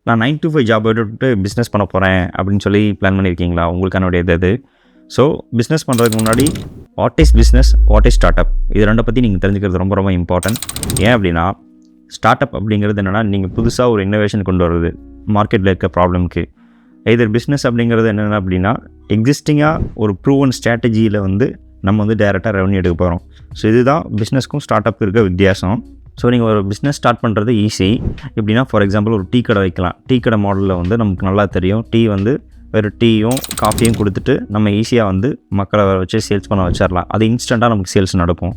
நான் 9 to 5 job விட்டுட்டு business பண்ண போகிறேன் அப்படின்னு சொல்லி பிளான் பண்ணியிருக்கீங்களா? உங்களுக்கான இது. ஸோ பிஸ்னஸ் பண்ணுறதுக்கு முன்னாடி what is business, what is start up, இது ரெண்டை பற்றி நீங்கள் தெரிஞ்சுக்கிறது ரொம்ப ரொம்ப இம்பார்ட்டன்ட். ஏன் அப்படின்னா ஸ்டார்ட் அப் அப்படிங்கிறது என்னென்னா நீங்கள் புதுசாக ஒரு இன்னோவேஷன் கொண்டு வர்றது மார்க்கெட்டில் இருக்க ப்ராப்ளம்க்கு. இதர் பிஸ்னஸ் அப்படிங்கிறது என்னென்ன அப்படின்னா எக்ஸிஸ்டிங்காக ஒரு ப்ரூவன் ஸ்ட்ராட்டஜியில் வந்து நம்ம வந்து டைரெக்டாக ரெவன்யூ எடுக்க போகிறோம். ஸோ இதுதான் பிஸ்னஸ்க்கும் ஸ்டார்ட் அப் இருக்க வித்தியாசம். ஸோ நீங்கள் ஒரு பிஸ்னஸ் ஸ்டார்ட் பண்ணுறது ஈஸி. எப்படின்னா ஃபார் எக்ஸாம்பிள் ஒரு டீ கடை வைக்கலாம். டீ கடை மாடலில் வந்து நமக்கு நல்லா தெரியும். டீ வந்து வெறும் டீயும் காஃபியும் கொடுத்துட்டு நம்ம ஈஸியாக வந்து மக்களை வச்சு சேல்ஸ் பண்ண வச்சிடலாம். அது இன்ஸ்டண்ட்டாக நமக்கு சேல்ஸ் நடக்கும்.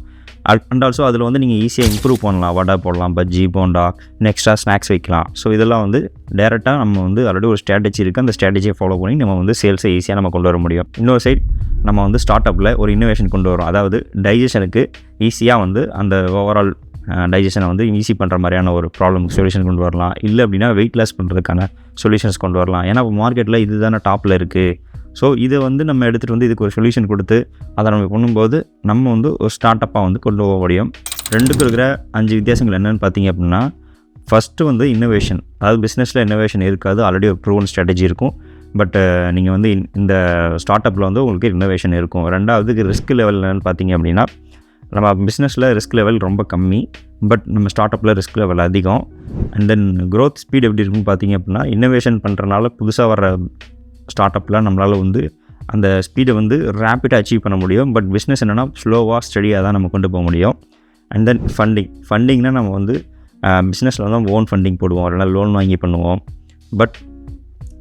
அண்ட் ஆல்சோ அதில் வந்து நீங்கள் ஈஸியாக இம்ப்ரூவ் பண்ணலாம். வடை போடலாம், பஜ்ஜி, போண்டா, நெக்ஸ்ட்ரா ஸ்நாக்ஸ் வைக்கலாம். ஸோ இதெல்லாம் வந்து டேரெக்டாக நம்ம வந்து ஆல்ரெடி ஒரு ஸ்ட்ராட்டஜி இருக்குது. அந்த ஸ்ட்ராட்டஜியை ஃபாலோ பண்ணி நம்ம வந்து சேல்ஸை ஈஸியாக நம்ம கொண்டு வர முடியும். இன்னொரு சைட் நம்ம வந்து ஸ்டார்ட் அப்பில் ஒரு இன்னோவேஷன் கொண்டு வரோம். அதாவது டைஜஷனுக்கு ஈஸியாக வந்து அந்த ஓவரால் டைஜஷனை வந்து ஈஸி பண்ணுற மாதிரியான ஒரு ப்ராப்ளம் சொல்யூஷன் கொண்டு வரலாம். இல்லை அப்படின்னா வெயிட் லாஸ் பண்ணுறதுக்கான சொல்யூஷன்ஸ் கொண்டு வரலாம். ஏன்னா மார்க்கெட்டில் இது தானே டாப்பில் இருக்குது. ஸோ இதை வந்து நம்ம எடுத்துகிட்டு வந்து இதுக்கு ஒரு சொல்யூஷன் கொடுத்து அதை நம்ம பண்ணும்போது நம்ம வந்து ஒரு ஸ்டார்ட் அப்பாக வந்து கொண்டு போக முடியும். ரெண்டுக்கும் இருக்கிற 5 வித்தியாசங்கள் என்னென்னு பார்த்தீங்க அப்படின்னா, ஃபஸ்ட்டு வந்து இன்னோவேஷன். அதாவது பிஸ்னஸில் இன்னோவேஷன் இருக்காது, ஆல்ரெடி ஒரு ப்ரூவன் ஸ்ட்ராட்டஜி இருக்கும். பட் நீங்கள் வந்து இந்த ஸ்டார்ட் அப்பில் வந்து உங்களுக்கு இன்னோவேஷன் இருக்கும். ரெண்டாவதுக்கு ரிஸ்க் லெவல் என்னென்னு பார்த்தீங்க அப்படின்னா, நம்ம பிஸ்னஸில் ரிஸ்க் லெவல் ரொம்ப கம்மி, பட் நம்ம ஸ்டார்ட் அப்பில் ரிஸ்க் லெவல் அதிகம். அண்ட் தென் க்ரோத் ஸ்பீட் எப்படி இருக்குன்னு பார்த்தீங்க அப்படின்னா, இன்னோவேஷன் பண்ணுறனால புதுசாக வர ஸ்டார்ட் அப்பில் நம்மளால் வந்து அந்த ஸ்பீடை வந்து ரேப்பிடாக அச்சீவ் பண்ண முடியும். பட் பிஸ்னஸ் என்னென்னா ஸ்லோவாக ஸ்டடியாக தான் நம்ம கொண்டு போக முடியும். அண்ட் தென் ஃபண்டிங்னால் நம்ம வந்து பிஸ்னஸில் வந்து ஓன் ஃபண்டிங் போடுவோம், இல்லைனா லோன் வாங்கி பண்ணுவோம். பட்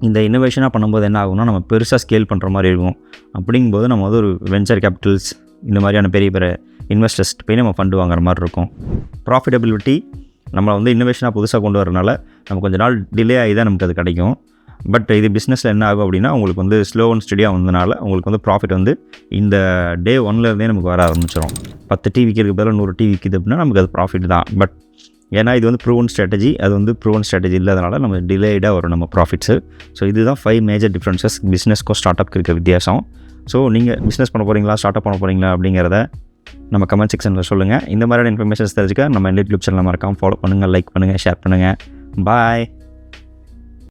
இந்த இன்னோவேஷனாக பண்ணும்போது என்ன ஆகும்னா நம்ம பெருசாக ஸ்கேல் பண்ணுற மாதிரி இருக்கும். அப்படிங்கும்போது நம்ம வந்து ஒரு வெஞ்சர் கேபிட்டல்ஸ் இந்த மாதிரியான பெரிய பெரிய இன்வெஸ்டர்ஸ் போய் நம்ம ஃபண்டு வாங்குற மாதிரி இருக்கும். ப்ராஃபிட்டபிலிட்டி நம்மளை வந்து இன்னோவேஷனாக புதுசாக கொண்டு வரனால நம்ம கொஞ்சம் நாள் டிலே ஆகி தான் நமக்கு அது கிடைக்கும். பட் இது பிஸ்னஸில் என்ன ஆகும் அப்படின்னா உங்களுக்கு வந்து ஸ்லோ அண்ட் ஸ்டடியாக வந்தனால உங்களுக்கு வந்து ப்ராஃபிட் வந்து இந்த டே 1லேருந்தே நமக்கு வர ஆரம்பிச்சிடும். 10 டீ விற்கிறதுக்கு பதிலாக 100 டீ விற்கிது அப்படின்னா நமக்கு அது ப்ராஃபிட் தான். பட் ஏன்னா இது வந்து ப்ரூவன் ஸ்ட்ராட்டஜி, அது வந்து ப்ரூவன் ஸ்ட்ராட்டஜி இல்லாதனால நம்ம டிலேடாக வரும் நம்ம ப்ராஃபிட்ஸு. ஸோ இதுதான் 5 மேஜர் டிஃப்ரென்சஸ் பிஸ்னஸ்க்கும் ஸ்டார்ட் அப்க்கு இருக்க வித்தியாசம். ஸோ நீங்கள் பிஸ்னஸ் பண்ண போகிறீங்களா, ஸ்டார்ட் அப் பண்ண போகிறீங்களா அப்படிங்கிறத நம்ம கமெண்ட் செக்ஷனில் சொல்லுங்கள். இந்த மாதிரியான இன்ஃபர்மேஷன்ஸ் தெரிஞ்சுக்க நம்ம யூடியூப் சேனலை மறக்காமல் ஃபாலோ பண்ணுங்கள், லைக் பண்ணுங்கள், ஷேர் பண்ணுங்கள். பாய்.